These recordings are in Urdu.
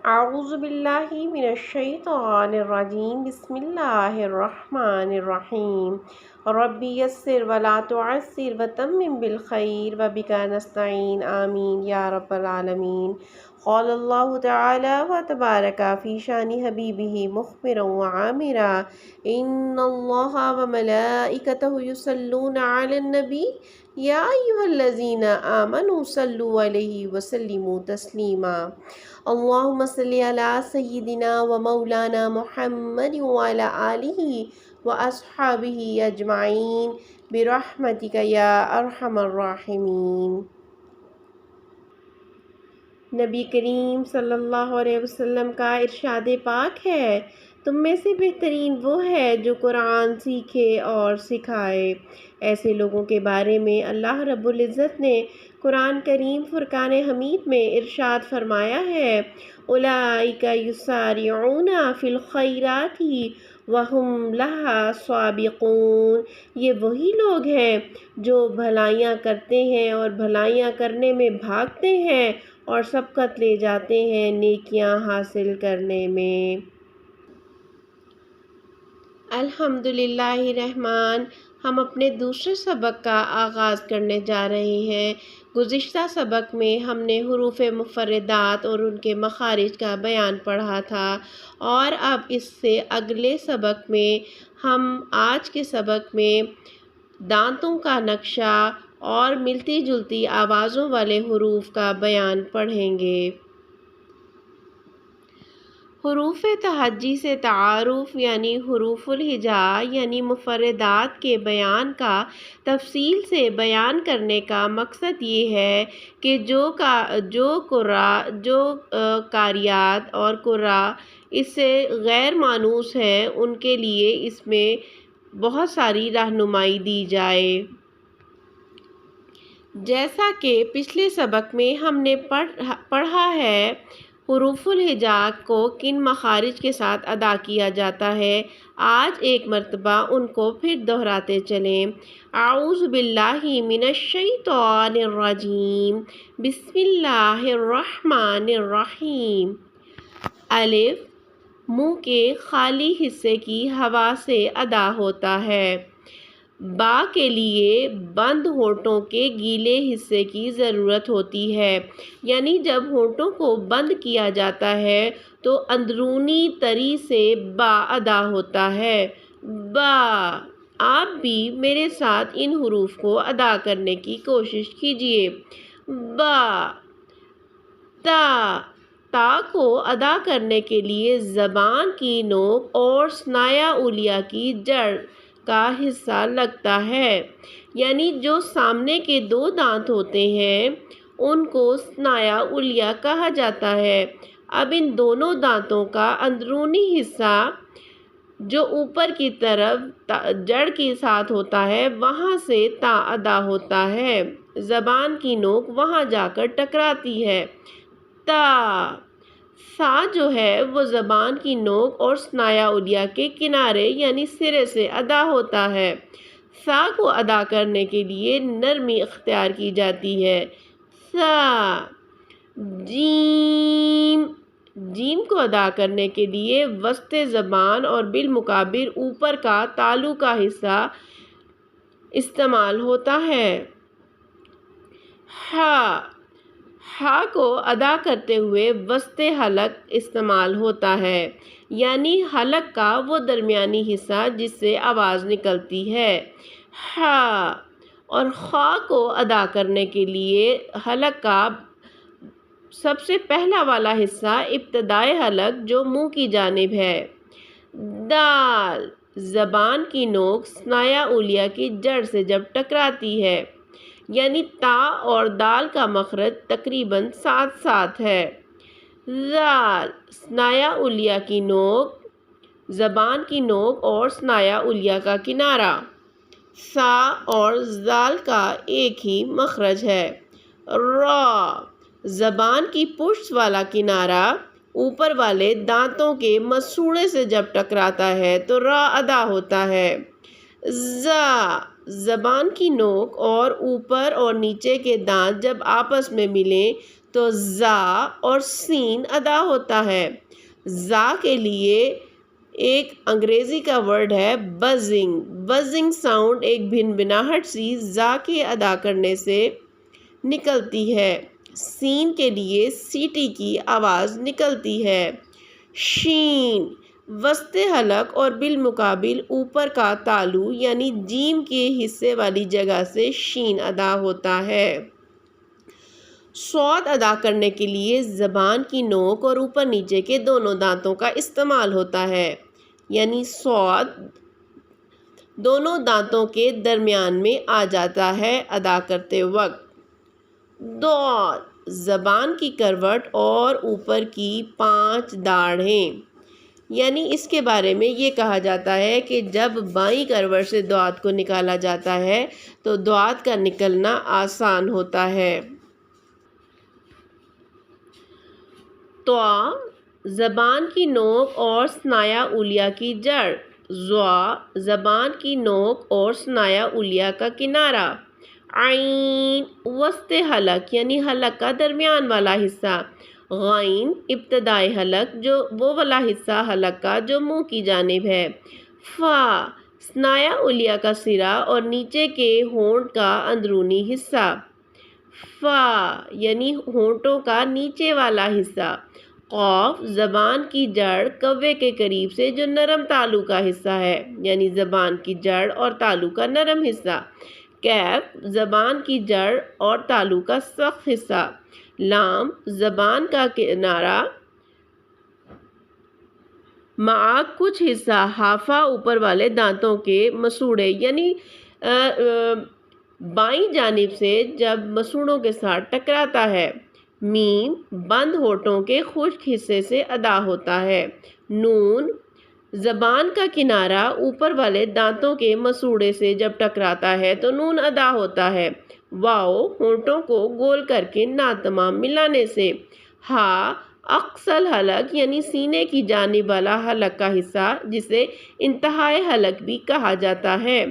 اعوذ باللہ من الشیطان الرجیم بسم اللہ الرحمن الرحیم ربی یسر ولا تعسر وتمم بالخیر وبک نستعین آمین یا رب العالمین۔ قال اللہ تعالی وتبارک فی شان حبیبہ مخبرا وعامرا ان اللہ وملائکتہ یصلون علی النبی یا ایھا الذین آمنوا صلوا علیہ وسلموا تسلیما۔ اللہم صلی علی سیدنا و مولانا محمد وعلی آلہ و اصحابہ اجمعین برحمتک یا ارحم الراحمین۔ نبی کریم صلی اللہ علیہ وسلم کا ارشاد پاک ہے، تم میں سے بہترین وہ ہے جو قرآن سیکھے اور سکھائے۔ ایسے لوگوں کے بارے میں اللہ رب العزت نے قرآن کریم فرقان حمید میں ارشاد فرمایا ہے، اولئک یسارعون فی الخیرات وہم لہا سابقون۔ یہ وہی لوگ ہیں جو بھلائیاں کرتے ہیں اور بھلائیاں کرنے میں بھاگتے ہیں اور سبقت لے جاتے ہیں نیکیاں حاصل کرنے میں۔ الحمدللہ الرحمن، ہم اپنے دوسرے سبق کا آغاز کرنے جا رہے ہیں۔ گزشتہ سبق میں ہم نے حروف مفردات اور ان کے مخارج کا بیان پڑھا تھا، اور اب اس سے اگلے سبق میں ہم آج کے سبق میں دانتوں کا نقشہ اور ملتی جلتی آوازوں والے حروف کا بیان پڑھیں گے۔ حروف تہجی سے تعارف یعنی حروف الہجا یعنی مفردات کے بیان کا تفصیل سے بیان کرنے کا مقصد یہ ہے کہ جو قاریات اور قراء اس سے غیر مانوس ہیں ان کے لیے اس میں بہت ساری رہنمائی دی جائے۔ جیسا کہ پچھلے سبق میں ہم نے پڑھا ہے، حروف الہجا کو کن مخارج کے ساتھ ادا کیا جاتا ہے، آج ایک مرتبہ ان کو پھر دہراتے چلیں۔ اعوذ باللہ من الشیطان الرجیم بسم اللہ الرحمن الرحیم۔ الف منہ کے خالی حصے کی ہوا سے ادا ہوتا ہے۔ با کے لیے بند ہونٹوں کے گیلے حصے کی ضرورت ہوتی ہے، یعنی جب ہونٹوں کو بند کیا جاتا ہے تو اندرونی تری سے با ادا ہوتا ہے۔ با۔ آپ بھی میرے ساتھ ان حروف کو ادا کرنے کی کوشش کیجیے۔ با۔ تا۔ تا کو ادا کرنے کے لیے زبان کی نوک اور ثنایا علیٰ کی جڑ کا حصہ لگتا ہے، یعنی جو سامنے کے دو دانت ہوتے ہیں ان کو ثنایا علیٰ کہا جاتا ہے۔ اب ان دونوں دانتوں کا اندرونی حصہ جو اوپر کی طرف جڑ کے ساتھ ہوتا ہے وہاں سے تا ادا ہوتا ہے، زبان کی نوک وہاں جا کر ٹکراتی ہے۔ تا۔ سا جو ہے وہ زبان کی نوک اور ثنایا علیٰ کے کنارے یعنی سرے سے ادا ہوتا ہے۔ سا کو ادا کرنے کے لیے نرمی اختیار کی جاتی ہے۔ سا۔ جیم۔ جیم کو ادا کرنے کے لیے وسط زبان اور بالمقابر اوپر کا تالو کا حصہ استعمال ہوتا ہے۔ ہا۔ ہا کو ادا کرتے ہوئے وسط حلق استعمال ہوتا ہے، یعنی حلق کا وہ درمیانی حصہ جس سے آواز نکلتی ہے۔ ہا۔ اور خا کو ادا کرنے کے لیے حلق کا سب سے پہلا والا حصہ ابتدائے حلق جو منہ کی جانب ہے۔ دال۔ زبان کی نوک ثنایا علیٰ کی جڑ سے جب ٹکراتی ہے، یعنی تا اور دال کا مخرج تقریباً ساتھ ساتھ ہے۔ ذال۔ ثنایا علیٰ کی نوک، زبان کی نوک اور ثنایا علیٰ کا کنارہ۔ سا اور ذال کا ایک ہی مخرج ہے۔ را۔ زبان کی پشت والا کنارہ اوپر والے دانتوں کے مسوڑھے سے جب ٹکراتا ہے تو را ادا ہوتا ہے۔ زا۔ زبان کی نوک اور اوپر اور نیچے کے دانت جب آپس میں ملیں تو زا اور سین ادا ہوتا ہے۔ زا کے لیے ایک انگریزی کا ورڈ ہے بزنگ۔ بزنگ ساؤنڈ ایک بھنبھناہٹ سی زا کے ادا کرنے سے نکلتی ہے۔ سین کے لیے سیٹی کی آواز نکلتی ہے۔ شین وسط حلق اور بالمقابل اوپر کا تالو یعنی جیم کے حصے والی جگہ سے شین ادا ہوتا ہے۔ صاد ادا کرنے کے لیے زبان کی نوک اور اوپر نیچے کے دونوں دانتوں کا استعمال ہوتا ہے، یعنی صاد دونوں دانتوں کے درمیان میں آ جاتا ہے ادا کرتے وقت۔ ضاد زبان کی کروٹ اور اوپر کی 5 داڑھیں، یعنی اس کے بارے میں یہ کہا جاتا ہے کہ جب بائیں کروٹ سے ضاد کو نکالا جاتا ہے تو ضاد کا نکلنا آسان ہوتا ہے۔ طا زبان کی نوک اور ثنایا علیہ کی جڑ۔ ظا زبان کی نوک اور ثنایا علیہ کا کنارہ۔ عین وسط حلق یعنی حلق کا درمیان والا حصہ۔ غین ابتدائی حلق جو وہ والا حصہ حلق کا جو منہ کی جانب ہے۔ فا ثنایا علیہ کا سرا اور نیچے کے ہونٹ کا اندرونی حصہ۔ فا یعنی ہونٹوں کا نیچے والا حصہ۔ قاف زبان کی جڑ کوے کے قریب سے جو نرم تالو کا حصہ ہے، یعنی زبان کی جڑ اور تالو کا نرم حصہ۔ کیف زبان کی جڑ اور تالو کا سخت حصہ۔ لام زبان کا کنارہ مع کچھ حصہ ہافا اوپر والے دانتوں کے مسوڑے، یعنی بائیں جانب سے جب مسوڑوں کے ساتھ ٹکراتا ہے۔ میم بند ہونٹوں کے خشک حصے سے ادا ہوتا ہے۔ نون زبان کا کنارہ اوپر والے دانتوں کے مسوڑے سے جب ٹکراتا ہے تو نون ادا ہوتا ہے۔ واؤ ہونٹوں کو گول کر کے ناتمام ملانے سے۔ ہا اقصل حلق یعنی سینے کی جانب والا حلق کا حصہ جسے انتہائی حلق بھی کہا جاتا ہے۔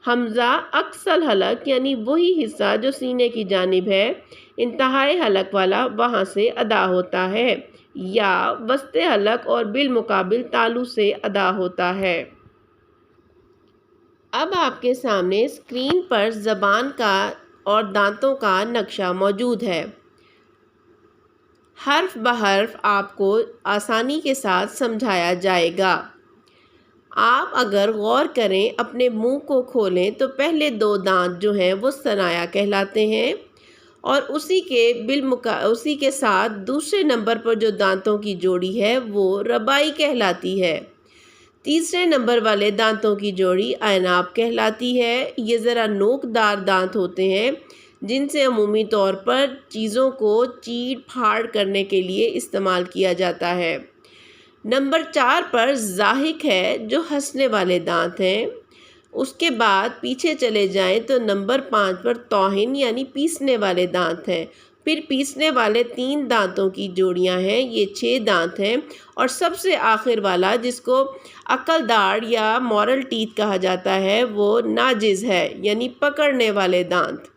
حمزہ اقصل حلق یعنی وہی حصہ جو سینے کی جانب ہے، انتہائی حلق والا وہاں سے ادا ہوتا ہے۔ یا وسط حلق اور بالمقابل تالو سے ادا ہوتا ہے۔ اب آپ کے سامنے اسکرین پر زبان کا اور دانتوں کا نقشہ موجود ہے۔ حرف بحرف آپ کو آسانی کے ساتھ سمجھایا جائے گا۔ آپ اگر غور کریں اپنے منہ کو کھولیں تو پہلے 2 دانت جو ہیں وہ ثنایا کہلاتے ہیں، اور اسی کے ساتھ دوسرے نمبر پر جو دانتوں کی جوڑی ہے وہ ربائی کہلاتی ہے۔ تیسرے نمبر والے دانتوں کی جوڑی اعناب کہلاتی ہے۔ یہ ذرا نوک دار دانت ہوتے ہیں جن سے عمومی طور پر چیزوں کو چیڑ پھاڑ کرنے کے لیے استعمال کیا جاتا ہے۔ نمبر 4 پر ضاحک ہے جو ہنسنے والے دانت ہیں۔ اس کے بعد پیچھے چلے جائیں تو نمبر 5 پر توہن یعنی پیسنے والے دانت ہیں۔ پھر پیسنے والے 3 دانتوں کی جوڑیاں ہیں، یہ 6 دانت ہیں، اور سب سے آخر والا جس کو عقل داڑھ یا مورل ٹیتھ کہا جاتا ہے وہ ناجز ہے، یعنی پکڑنے والے دانت۔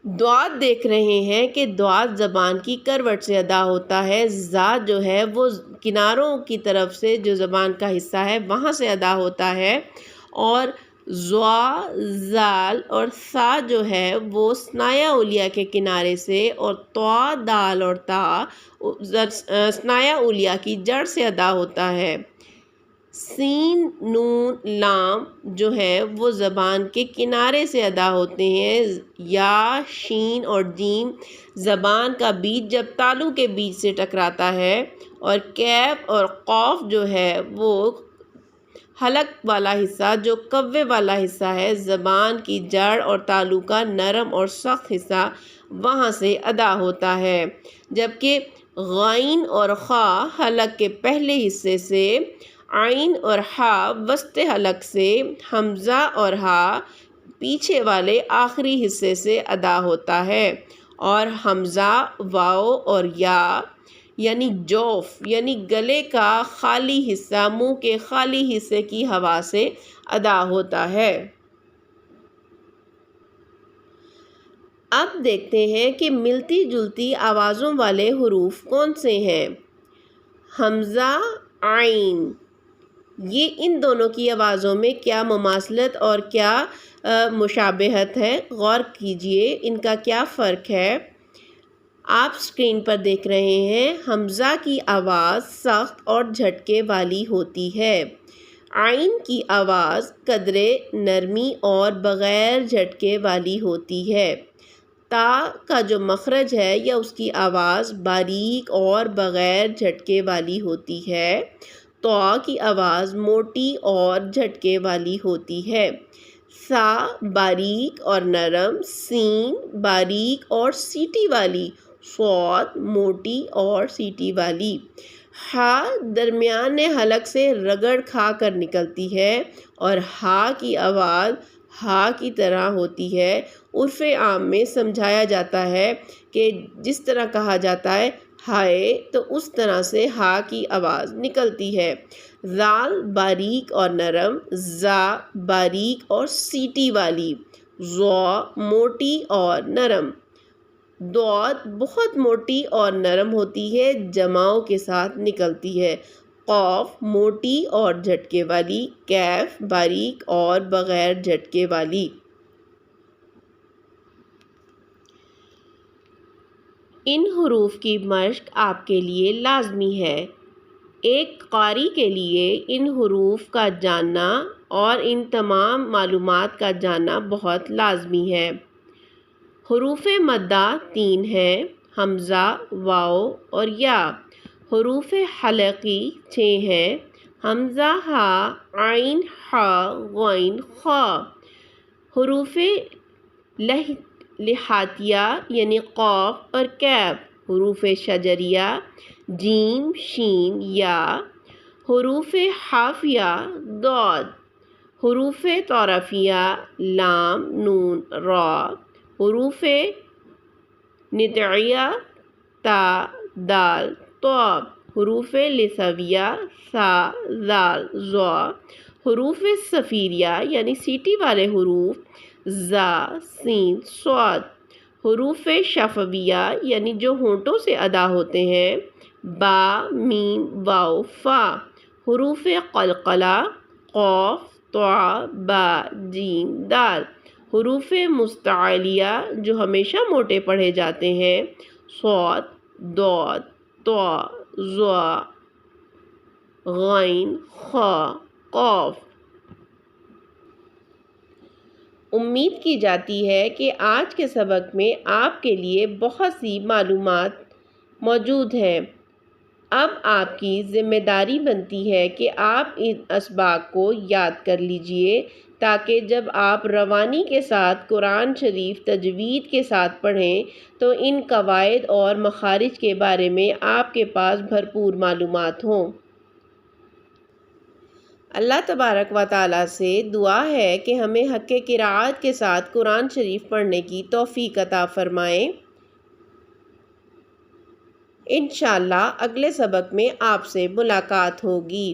ضاد دیکھ رہے ہیں کہ ضاد زبان کی کروٹ سے ادا ہوتا ہے۔ زا جو ہے وہ کناروں کی طرف سے جو زبان کا حصہ ہے وہاں سے ادا ہوتا ہے، اور ضا زال اور ثا جو ہے وہ ثنایا علیہ کے کنارے سے، اور طا دال اور تا ثنایا علیہ کی جڑ سے ادا ہوتا ہے۔ سین نون لام جو ہے وہ زبان کے کنارے سے ادا ہوتے ہیں۔ یا شین اور جیم زبان کا بیچ جب تالو کے بیچ سے ٹکراتا ہے، اور کیف اور قاف جو ہے وہ حلق والا حصہ جو کوے والا حصہ ہے، زبان کی جڑ اور تالو کا نرم اور سخت حصہ وہاں سے ادا ہوتا ہے، جبکہ غین اور خا حلق کے پہلے حصے سے، عین اور ہا وسط حلق سے، حمزہ اور ہا پیچھے والے آخری حصے سے ادا ہوتا ہے، اور حمزہ واو اور یا یعنی جوف یعنی گلے کا خالی حصہ منہ کے خالی حصے کی ہوا سے ادا ہوتا ہے۔ اب دیکھتے ہیں کہ ملتی جلتی آوازوں والے حروف کون سے ہیں۔ حمزہ، عین، یہ ان دونوں کی آوازوں میں کیا مماثلت اور کیا مشابہت ہے، غور کیجئے ان کا کیا فرق ہے۔ آپ اسکرین پر دیکھ رہے ہیں، حمزہ کی آواز سخت اور جھٹکے والی ہوتی ہے، عین کی آواز قدرے نرمی اور بغیر جھٹکے والی ہوتی ہے۔ تا کا جو مخرج ہے یا اس کی آواز باریک اور بغیر جھٹکے والی ہوتی ہے، تو کی آواز موٹی اور جھٹکے والی ہوتی ہے۔ سا باریک اور نرم، سین باریک اور سیٹی والی، صاد موٹی اور سیٹی والی۔ ہا درمیان حلق سے رگڑ کھا کر نکلتی ہے اور ہا کی آواز ہا کی طرح ہوتی ہے۔ عرف عام میں سمجھایا جاتا ہے کہ جس طرح کہا جاتا ہے ہائے تو اس طرح سے ہا کی آواز نکلتی ہے۔ زال باریک اور نرم، زا باریک اور سیٹی والی، زو موٹی اور نرم۔ دعت بہت موٹی اور نرم ہوتی ہے، جماؤں کے ساتھ نکلتی ہے۔ قوف موٹی اور جھٹکے والی، کیف باریک اور بغیر جھٹکے والی۔ ان حروف کی مشق آپ کے لیے لازمی ہے۔ ایک قاری کے لیے ان حروف کا جاننا اور ان تمام معلومات کا جاننا بہت لازمی ہے۔ حروف مدہ 3 ہیں، حمزہ، واو اور یا۔ حروف حلقی 6 ہیں، حمزہ، ہا، عین، حا، غین، خا۔ حروف لحاتیہ یعنی قاف اور کیف۔ حروف شجریہ جیم، شین، یا۔ حروف حافیہ ضاد۔ حروف طرفیہ لام، نون، را۔ حروف نطعیہ تا، دال، طا۔ حروف لثویہ ثا، ذال، ظا۔ حروف صفیریہ یعنی سیٹی والے حروف زا، سین، صاد۔ حروف شفویہ یعنی جو ہونٹوں سے ادا ہوتے ہیں با، میم، واو، فا۔ حروف قلقلہ قاف، طا، با، جیم، دال۔ حروف مستعلیہ جو ہمیشہ موٹے پڑھے جاتے ہیں صاد، ضاد، طا، ظا، غین، خا، قاف۔ امید کی جاتی ہے کہ آج کے سبق میں آپ کے لیے بہت سی معلومات موجود ہیں۔ اب آپ کی ذمہ داری بنتی ہے کہ آپ ان اسباق کو یاد کر لیجئے تاکہ جب آپ روانی کے ساتھ قرآن شریف تجوید کے ساتھ پڑھیں تو ان قواعد اور مخارج کے بارے میں آپ کے پاس بھرپور معلومات ہوں۔ اللہ تبارک و تعالیٰ سے دعا ہے کہ ہمیں حق قرأت کے ساتھ قرآن شریف پڑھنے کی توفیق عطا فرمائے۔ انشاءاللہ اگلے سبق میں آپ سے ملاقات ہوگی۔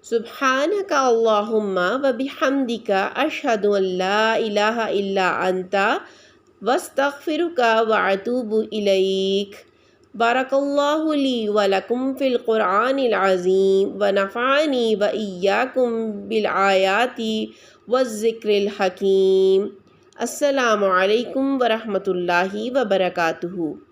سبحانک اللہم و بحمدک اشہد ان لا الہ الا انت واستغفرک واتوب الیک۔ بارک اللہ لی و لکم فی القرآن العظیم ونفعنی و ایاکم بالآیات والذکر الحکیم۔ السلام علیکم ورحمۃ اللہ وبرکاتہ۔